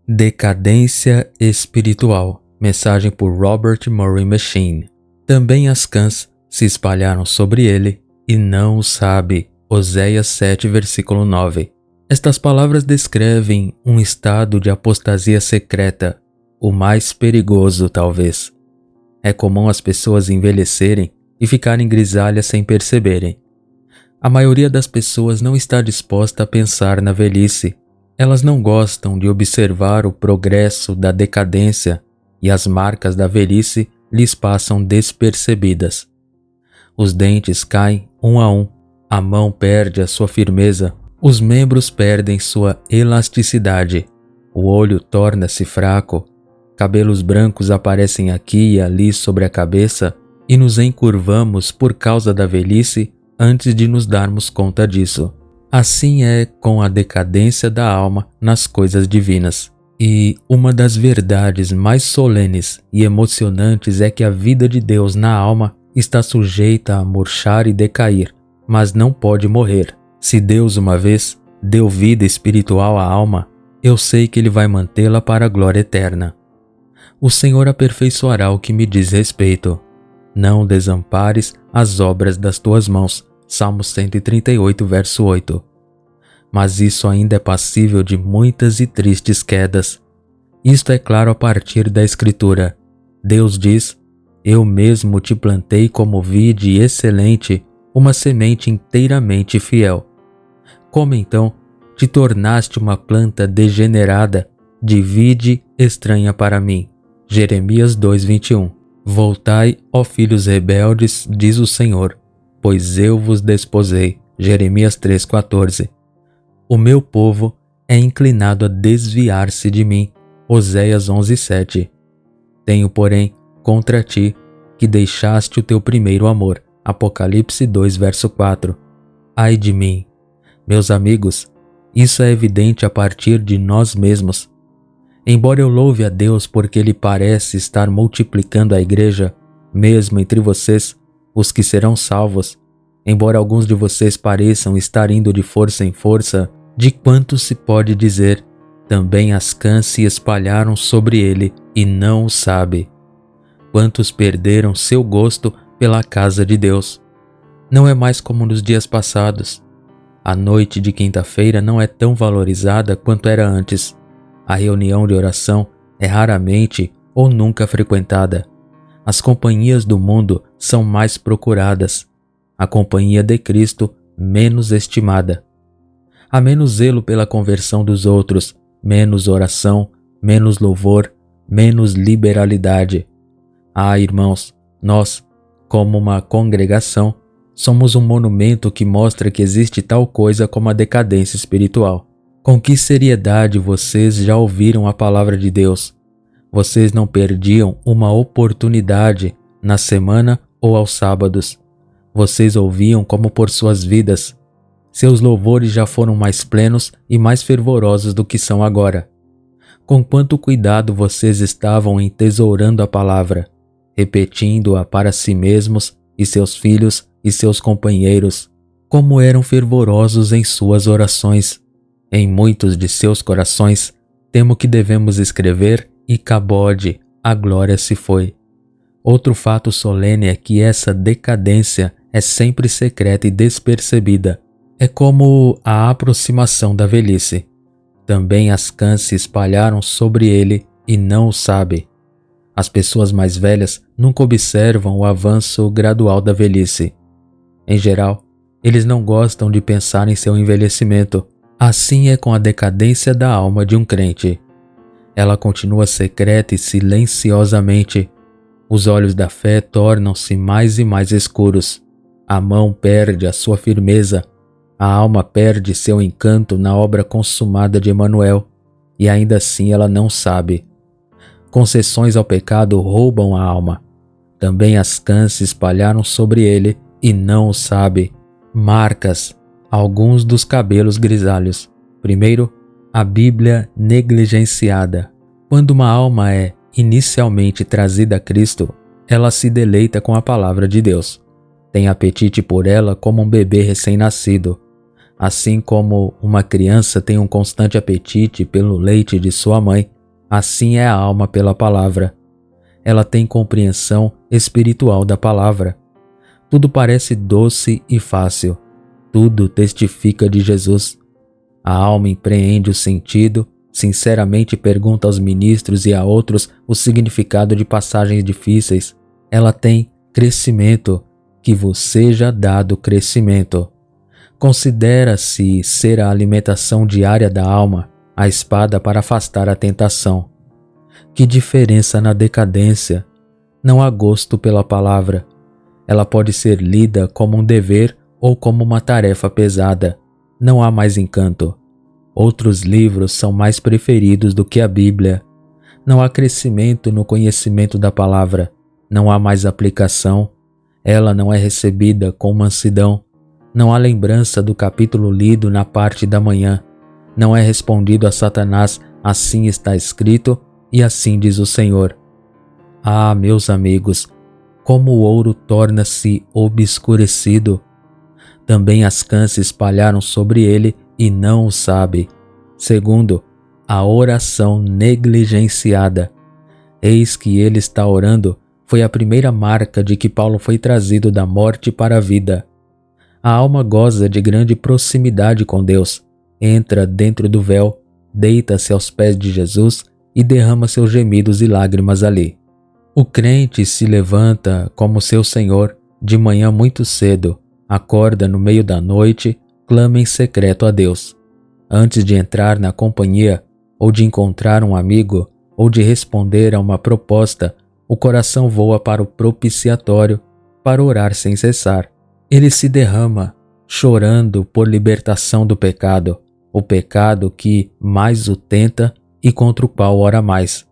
Decadência espiritual. Mensagem por Robert Murray M'Cheyne. Também as cãs se espalharam sobre ele e não o sabe. Oséias 7, versículo 9. Estas palavras descrevem um estado de apostasia secreta, o mais perigoso talvez. É comum as pessoas envelhecerem e ficarem grisalhas sem perceberem. A maioria das pessoas não está disposta a pensar na velhice. Elas não gostam de observar o progresso da decadência e as marcas da velhice lhes passam despercebidas. Os dentes caem um a um, a mão perde a sua firmeza, os membros perdem sua elasticidade, o olho torna-se fraco, cabelos brancos aparecem aqui e ali sobre a cabeça e nos encurvamos por causa da velhice antes de nos darmos conta disso. Assim é com a decadência da alma nas coisas divinas. E uma das verdades mais solenes e emocionantes é que a vida de Deus na alma está sujeita a murchar e decair, mas não pode morrer. Se Deus uma vez deu vida espiritual à alma, eu sei que Ele vai mantê-la para a glória eterna. O Senhor aperfeiçoará o que me diz respeito. Não desampares as obras das tuas mãos. Salmo 138, verso 8. Mas isso ainda é passível de muitas e tristes quedas. Isto é claro a partir da Escritura. Deus diz: Eu mesmo te plantei como vide excelente, uma semente inteiramente fiel. Como então te tornaste uma planta degenerada, de vide estranha para mim? Jeremias 2:21. Voltai, ó filhos rebeldes, diz o Senhor, pois eu vos desposei. Jeremias 3:14. O meu povo é inclinado a desviar-se de mim. Oséias 11:7. Tenho, porém, contra ti, que deixaste o teu primeiro amor. Apocalipse 2, verso 4. Ai de mim! Meus amigos, isso é evidente a partir de nós mesmos. Embora eu louve a Deus porque Ele parece estar multiplicando a igreja, mesmo entre vocês, os que serão salvos, embora alguns de vocês pareçam estar indo de força em força, de quanto se pode dizer, também as cãs se espalharam sobre ele e não o sabe. Quantos perderam seu gosto pela casa de Deus? Não é mais como nos dias passados. A noite de quinta-feira não é tão valorizada quanto era antes. A reunião de oração é raramente ou nunca frequentada. As companhias do mundo são mais procuradas. A companhia de Cristo menos estimada. Há menos zelo pela conversão dos outros, menos oração, menos louvor, menos liberalidade. Ah, irmãos, nós, como uma congregação, somos um monumento que mostra que existe tal coisa como a decadência espiritual. Com que seriedade vocês já ouviram a palavra de Deus? Vocês não perdiam uma oportunidade na semana ou aos sábados. Vocês ouviam como por suas vidas. Seus louvores já foram mais plenos e mais fervorosos do que são agora. Com quanto cuidado vocês estavam entesourando a palavra, repetindo-a para si mesmos e seus filhos e seus companheiros. Como eram fervorosos em suas orações. Em muitos de seus corações, temo que devemos escrever e cabode, a glória se foi. Outro fato solene é que essa decadência é sempre secreta e despercebida. É como a aproximação da velhice. Também as cãs se espalharam sobre ele e não o sabe. As pessoas mais velhas nunca observam o avanço gradual da velhice. Em geral, eles não gostam de pensar em seu envelhecimento. Assim é com a decadência da alma de um crente. Ela continua secreta e silenciosamente. Os olhos da fé tornam-se mais e mais escuros. A mão perde a sua firmeza. A alma perde seu encanto na obra consumada de Emanuel. E ainda assim ela não sabe. Concessões ao pecado roubam a alma. Também as cãs se espalharam sobre ele e não o sabe. Marcas. Alguns dos cabelos grisalhos. Primeiro, a Bíblia negligenciada. Quando uma alma é inicialmente trazida a Cristo, ela se deleita com a palavra de Deus. Tem apetite por ela como um bebê recém-nascido. Assim como uma criança tem um constante apetite pelo leite de sua mãe, assim é a alma pela palavra. Ela tem compreensão espiritual da palavra. Tudo parece doce e fácil. Tudo testifica de Jesus. A alma empreende o sentido, sinceramente pergunta aos ministros e a outros o significado de passagens difíceis. Ela tem crescimento, que vos seja dado crescimento. Considera-se ser a alimentação diária da alma, a espada para afastar a tentação. Que diferença na decadência! Não há gosto pela palavra. Ela pode ser lida como um dever ou como uma tarefa pesada. Não há mais encanto. Outros livros são mais preferidos do que a Bíblia. Não há crescimento no conhecimento da palavra. Não há mais aplicação. Ela não é recebida com mansidão. Não há lembrança do capítulo lido na parte da manhã. Não é respondido a Satanás, assim está escrito e assim diz o Senhor. Ah, meus amigos, como o ouro torna-se obscurecido. Também as cãs se espalharam sobre ele e não o sabe. Segundo, a oração negligenciada. Eis que ele está orando foi a primeira marca de que Paulo foi trazido da morte para a vida. A alma goza de grande proximidade com Deus, entra dentro do véu, deita-se aos pés de Jesus e derrama seus gemidos e lágrimas ali. O crente se levanta como seu Senhor de manhã muito cedo, acorda no meio da noite, clama em secreto a Deus. Antes de entrar na companhia, ou de encontrar um amigo, ou de responder a uma proposta, o coração voa para o propiciatório para orar sem cessar. Ele se derrama, chorando por libertação do pecado, o pecado que mais o tenta e contra o qual ora mais.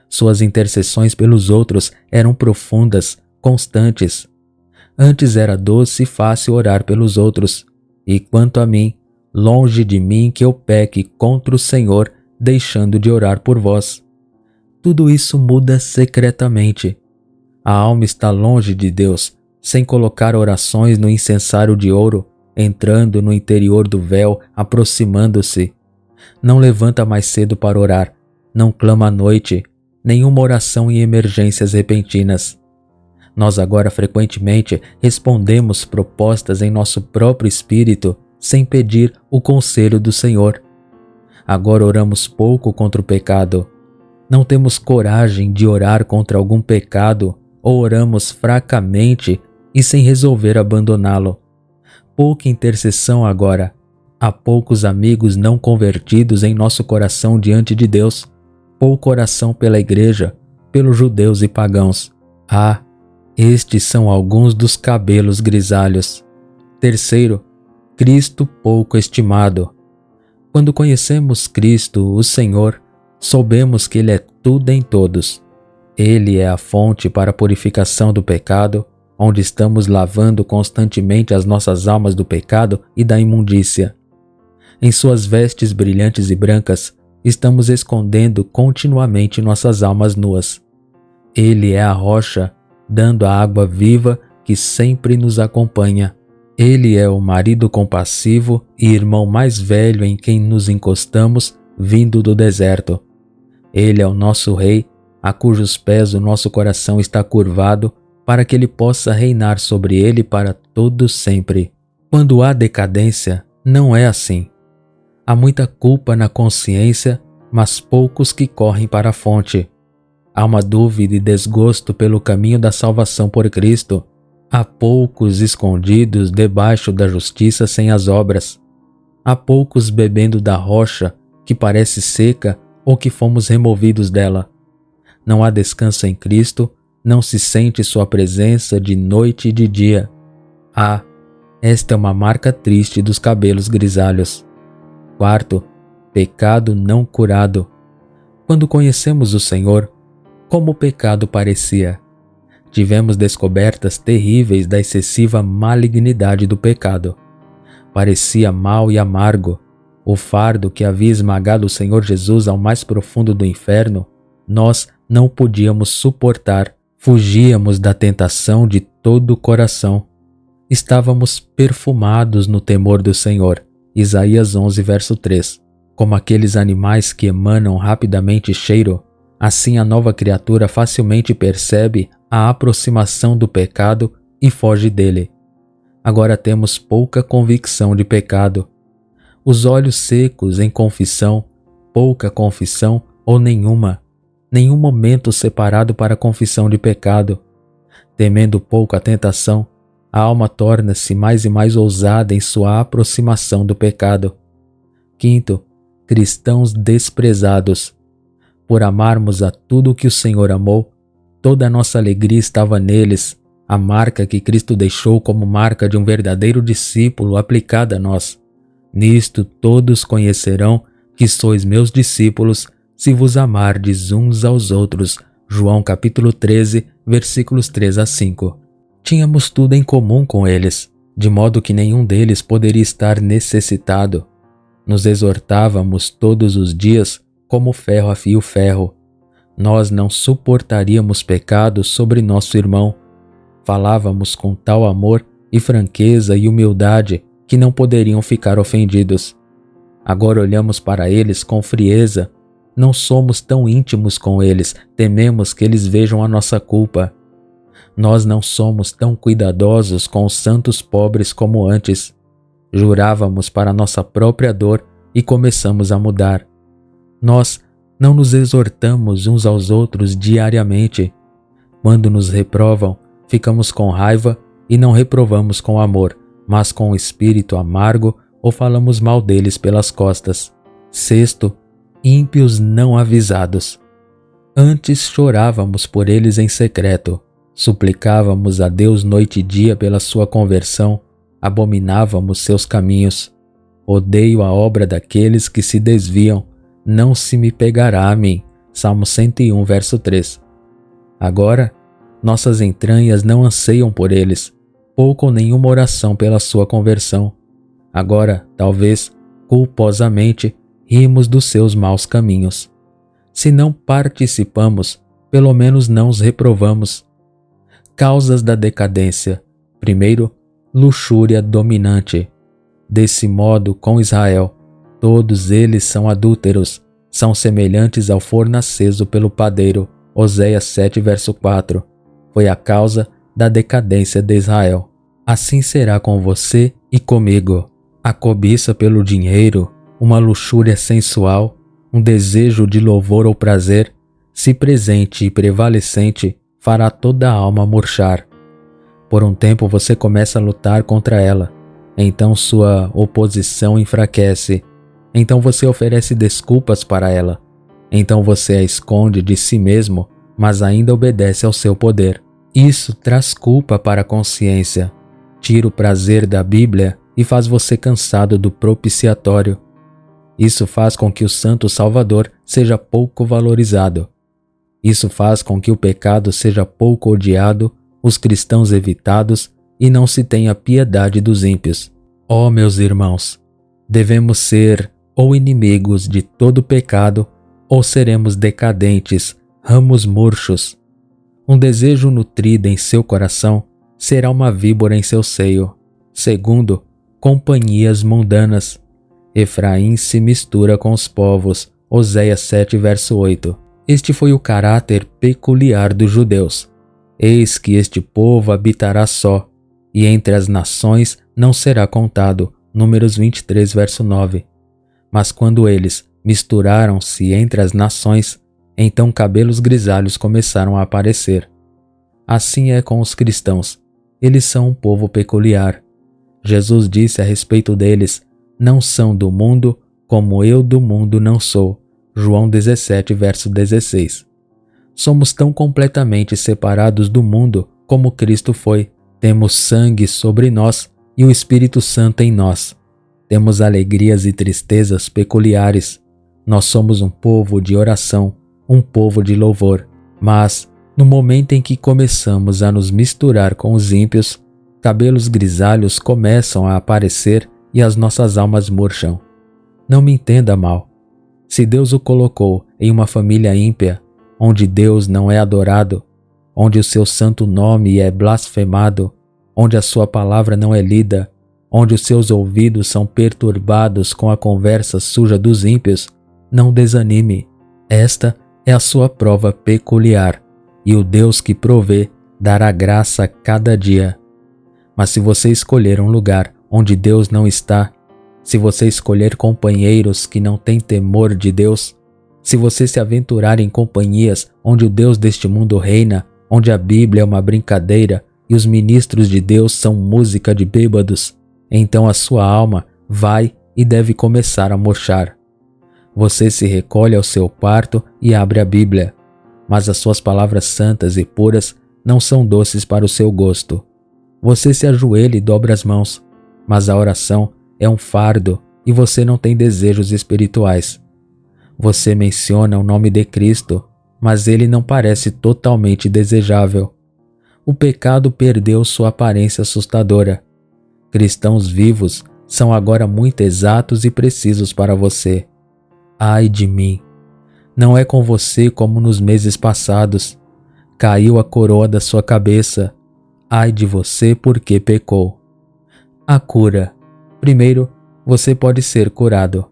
Suas intercessões pelos outros eram profundas, constantes. Antes era doce e fácil orar pelos outros, e quanto a mim, longe de mim que eu peque contra o Senhor, deixando de orar por vós. Tudo isso muda secretamente. A alma está longe de Deus, sem colocar orações no incensário de ouro, entrando no interior do véu, aproximando-se. Não levanta mais cedo para orar, não clama à noite, nenhuma oração em emergências repentinas. Nós agora frequentemente respondemos propostas em nosso próprio espírito, sem pedir o conselho do Senhor. Agora oramos pouco contra o pecado. Não temos coragem de orar contra algum pecado ou oramos fracamente e sem resolver abandoná-lo. Pouca intercessão agora. Há poucos amigos não convertidos em nosso coração diante de Deus. Pouca oração pela igreja, pelos judeus e pagãos. Ah, estes são alguns dos cabelos grisalhos. Terceiro, Cristo pouco estimado. Quando conhecemos Cristo, o Senhor, soubemos que Ele é tudo em todos. Ele é a fonte para a purificação do pecado, onde estamos lavando constantemente as nossas almas do pecado e da imundícia. Em suas vestes brilhantes e brancas, estamos escondendo continuamente nossas almas nuas. Ele é a rocha, dando a água viva que sempre nos acompanha. Ele é o marido compassivo e irmão mais velho em quem nos encostamos, vindo do deserto. Ele é o nosso rei, a cujos pés o nosso coração está curvado, para que ele possa reinar sobre ele para todo sempre. Quando há decadência, não é assim. Há muita culpa na consciência, mas poucos que correm para a fonte. Há uma dúvida e desgosto pelo caminho da salvação por Cristo. Há poucos escondidos debaixo da justiça sem as obras. Há poucos bebendo da rocha que parece seca ou que fomos removidos dela. Não há descanso em Cristo, não se sente sua presença de noite e de dia. Ah, esta é uma marca triste dos cabelos grisalhos. Quarto, pecado não curado. Quando conhecemos o Senhor, como o pecado parecia? Tivemos descobertas terríveis da excessiva malignidade do pecado. Parecia mau e amargo. O fardo que havia esmagado o Senhor Jesus ao mais profundo do inferno, nós não podíamos suportar. Fugíamos da tentação de todo o coração. Estávamos perfumados no temor do Senhor. Isaías 11, verso 3. Como aqueles animais que emanam rapidamente cheiro, assim a nova criatura facilmente percebe a aproximação do pecado e foge dele. Agora temos pouca convicção de pecado. Os olhos secos em confissão, pouca confissão ou nenhuma. Nenhum momento separado para a confissão de pecado. Temendo pouco a tentação, a alma torna-se mais e mais ousada em sua aproximação do pecado. Quinto, cristãos desprezados. Por amarmos a tudo o que o Senhor amou, toda a nossa alegria estava neles, a marca que Cristo deixou como marca de um verdadeiro discípulo aplicada a nós. Nisto todos conhecerão que sois meus discípulos, se vos amardes uns aos outros. João capítulo 13, versículos 3 a 5. Tínhamos tudo em comum com eles, de modo que nenhum deles poderia estar necessitado. Nos exortávamos todos os dias, como ferro afia o ferro. Nós não suportaríamos pecado sobre nosso irmão. Falávamos com tal amor e franqueza e humildade que não poderiam ficar ofendidos. Agora olhamos para eles com frieza. Não somos tão íntimos com eles, tememos que eles vejam a nossa culpa. Nós não somos tão cuidadosos com os santos pobres como antes. Jurávamos para nossa própria dor e começamos a mudar. Nós não nos exortamos uns aos outros diariamente. Quando nos reprovam, ficamos com raiva e não reprovamos com amor, mas com um espírito amargo ou falamos mal deles pelas costas. Sexto, ímpios não avisados. Antes chorávamos por eles em secreto, suplicávamos a Deus noite e dia pela sua conversão, abominávamos seus caminhos. Odeio a obra daqueles que se desviam, não se me pegará a mim. Salmo 101, verso 3. Agora, nossas entranhas não anseiam por eles, pouco ou nenhuma oração pela sua conversão. Agora, talvez, culposamente, rimos dos seus maus caminhos. Se não participamos, pelo menos não os reprovamos. Causas da decadência. Primeiro, luxúria dominante. Desse modo, com Israel, todos eles são adúlteros, são semelhantes ao forno aceso pelo padeiro. Oséias 7, verso 4. Foi a causa da decadência de Israel. Assim será com você e comigo. A cobiça pelo dinheiro, uma luxúria sensual, um desejo de louvor ou prazer, se presente e prevalecente, fará toda a alma murchar. Por um tempo você começa a lutar contra ela, então sua oposição enfraquece, então você oferece desculpas para ela, então você a esconde de si mesmo, mas ainda obedece ao seu poder. Isso traz culpa para a consciência, tira o prazer da Bíblia e faz você cansado do propiciatório. Isso faz com que o Santo Salvador seja pouco valorizado. Isso faz com que o pecado seja pouco odiado, os cristãos evitados e não se tenha piedade dos ímpios. Ó meus irmãos, devemos ser ou inimigos de todo pecado ou seremos decadentes, ramos murchos. Um desejo nutrido em seu coração será uma víbora em seu seio. Segundo, companhias mundanas. Efraim se mistura com os povos. Oséias 7, verso 8. Este foi o caráter peculiar dos judeus. Eis que este povo habitará só, e entre as nações não será contado. Números 23, verso 9. Mas quando eles misturaram-se entre as nações, então cabelos grisalhos começaram a aparecer. Assim é com os cristãos. Eles são um povo peculiar. Jesus disse a respeito deles: não são do mundo, como eu do mundo não sou. João 17, verso 16. Somos tão completamente separados do mundo como Cristo foi. Temos sangue sobre nós e o Espírito Santo em nós. Temos alegrias e tristezas peculiares. Nós somos um povo de oração, um povo de louvor. Mas, no momento em que começamos a nos misturar com os ímpios, cabelos grisalhos começam a aparecer e as nossas almas murcham. Não me entenda mal. Se Deus o colocou em uma família ímpia, onde Deus não é adorado, onde o seu santo nome é blasfemado, onde a sua palavra não é lida, onde os seus ouvidos são perturbados com a conversa suja dos ímpios, não desanime. Esta é a sua prova peculiar, e o Deus que provê dará graça a cada dia. Mas se você escolher um lugar onde Deus não está, se você escolher companheiros que não têm temor de Deus, se você se aventurar em companhias onde o Deus deste mundo reina, onde a Bíblia é uma brincadeira e os ministros de Deus são música de bêbados, então a sua alma vai e deve começar a murchar. Você se recolhe ao seu quarto e abre a Bíblia, mas as suas palavras santas e puras não são doces para o seu gosto. Você se ajoelha e dobra as mãos, mas a oração é um fardo e você não tem desejos espirituais. Você menciona o nome de Cristo, mas ele não parece totalmente desejável. O pecado perdeu sua aparência assustadora. Cristãos vivos são agora muito exatos e precisos para você. Ai de mim! Não é com você como nos meses passados. Caiu a coroa da sua cabeça. Ai de você porque pecou. A cura. Primeiro, você pode ser curado.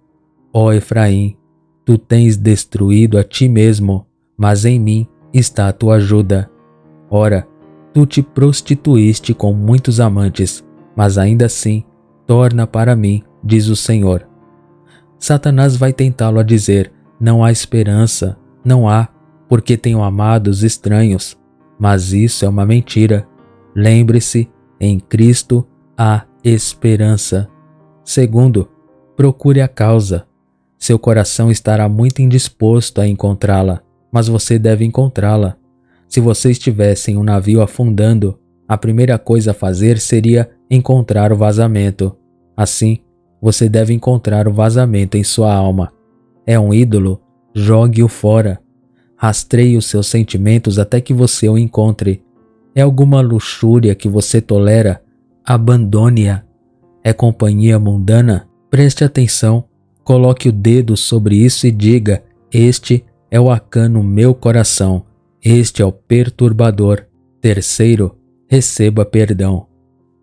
Ó Efraim, tu tens destruído a ti mesmo, mas em mim está a tua ajuda. Ora, tu te prostituíste com muitos amantes, mas ainda assim, torna para mim, diz o Senhor. Satanás vai tentá-lo a dizer, não há esperança, não há, porque tenho amados estranhos. Mas isso é uma mentira. Lembre-se, em Cristo há esperança. Segundo, procure a causa. Seu coração estará muito indisposto a encontrá-la, mas você deve encontrá-la. Se você estivesse em um navio afundando, a primeira coisa a fazer seria encontrar o vazamento. Assim, você deve encontrar o vazamento em sua alma. É um ídolo? Jogue-o fora. Rastreie os seus sentimentos até que você o encontre. É alguma luxúria que você tolera? Abandone-a. É companhia mundana? Preste atenção, coloque o dedo sobre isso e diga, este é o Acã no meu coração, este é o perturbador. Terceiro, receba perdão.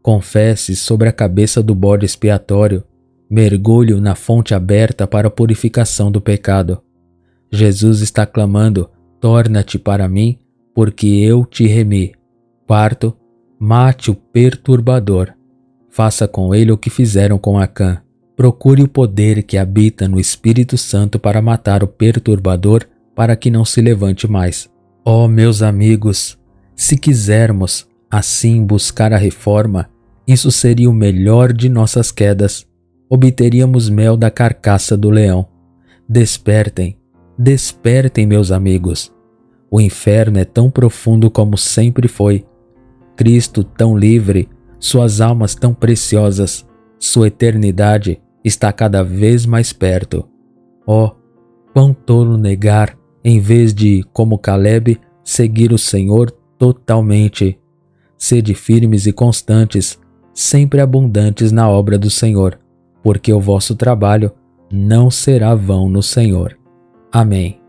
Confesse sobre a cabeça do bode expiatório, mergulhe na fonte aberta para a purificação do pecado. Jesus está clamando, torna-te para mim, porque eu te remi. Quarto, mate o perturbador. Faça com ele o que fizeram com Acã. Procure o poder que habita no Espírito Santo para matar o perturbador, para que não se levante mais. Ó meus amigos, se quisermos assim buscar a reforma, isso seria o melhor de nossas quedas. Obteríamos mel da carcaça do leão. Despertem, despertem, meus amigos. O inferno é tão profundo como sempre foi. Cristo tão livre, suas almas tão preciosas, sua eternidade está cada vez mais perto. Oh, quão tolo negar, em vez de, como Caleb, seguir o Senhor totalmente. Sede firmes e constantes, sempre abundantes na obra do Senhor, porque o vosso trabalho não será vão no Senhor. Amém.